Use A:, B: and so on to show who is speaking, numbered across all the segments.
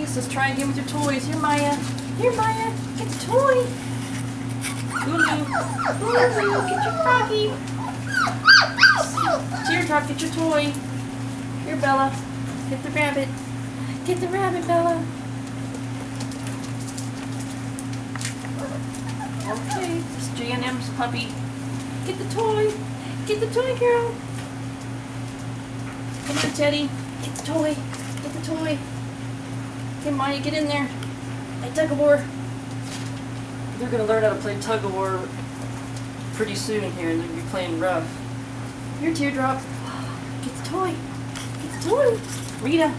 A: Alex, let's try again with your toys. Here, Maya. Here, Maya. Get the toy. Lulu. Lulu, get your froggy. Teardrop, get your toy. Here, Bella. Get the rabbit. Get the rabbit, Bella. Okay, it's J&M's puppy. Get the toy. Get the toy, girl. Come on, Teddy. Get the toy. Get the toy. Okay, Maya, get in there. Play tug-of-war. They're going to learn how to play tug-of-war pretty soon here, and they're going to be playing rough. Here, Teardrop. Get the toy. Get the toy. Rita.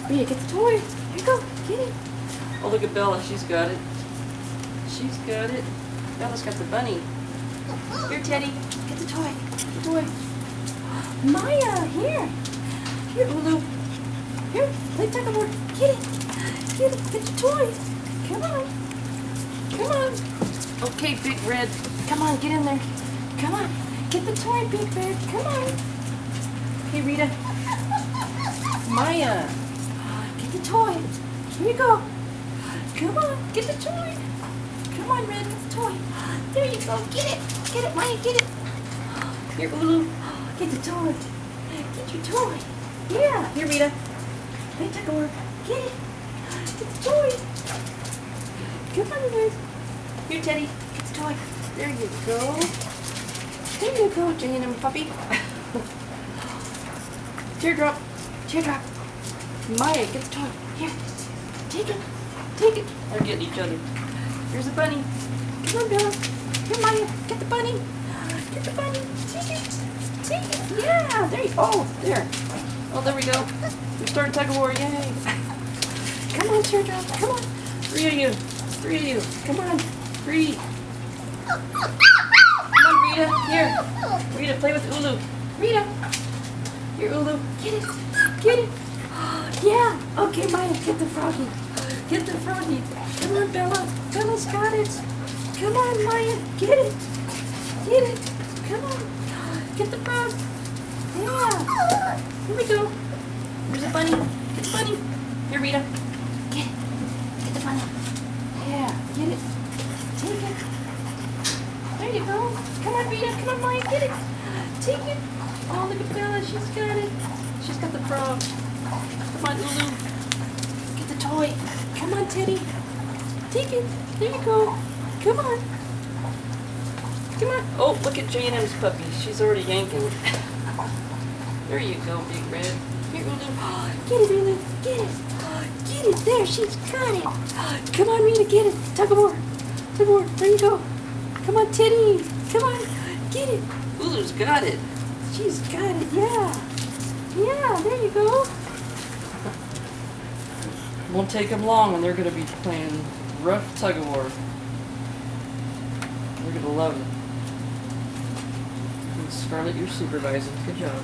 A: Rita, get the toy. Here you go. Get it. Oh, look at Bella. She's got it. She's got it. Bella's got the bunny. Here, Teddy. Get the toy. Get the toy. Maya, here. Here, Ulu. Here, play tug-of-war. Get it. Get it. Get your toy. Come on. Come on. Okay, Big Red. Come on, get in there. Come on. Get the toy, Big Red. Come on. Hey, Rita. Maya. Get the toy. Here you go. Come on. Get the toy. Come on, Red. Get the toy. There you go. Get it. Get it, Maya. Get it. Here, Ulu. Get the toy. Get your toy. Yeah. Here, Rita. Play tug-of-war. Get it. Get the toy. Come on, you guys. Here, Teddy. Get the toy. There you go. There you go, J&M puppy. Teardrop. Teardrop. Maya, get the toy. Here. Take it. Take it. They're getting each other. Here's a bunny. Come on, Bella. Here, Maya. Get the bunny. Get the bunny. Take it. Take it. Yeah. There you go. Oh, there. Oh, there we go. We started tug-of-war. Yay. Come on, Teardrop. Come on. 3 of you. 3 of you. Come on. 3. Come on, Rita. Here. Rita, play with Ulu. Rita. Here, Ulu. Get it. Get it. Yeah. Okay, Maya, get the froggy. Get the froggy. Come on, Bella. Bella's got it. Come on, Maya. Get it. Get it. Come on. Get the frog. Yeah. Here we go. Here's a bunny. Get the bunny. Here, Rita. Get it. Get the bunny. Yeah. Get it. Take it. There you go. Come on, Rita. Come on, Maya. Get it. Take it. Oh, look at Bella. She's got it. She's got the frog. Come on, Ulu. Get the toy. Come on, Teddy. Take it. There you go. Come on. Come on. Oh, look at J&M's puppy. She's already yanking. There you go, Big Red. Here, Ulu. Get it, Ulu. Get it. Get it. There. She's got it. Come on, Rita. Get it. Tug-of-war. Tug-of-war. There you go. Come on, Teddy. Come on. Get it. Ulu's got it. She's got it. Yeah. Yeah. There you go. Won't take them long, and they're going to be playing rough tug-of-war. They're going to love it. And Scarlett, you're supervising. Good job.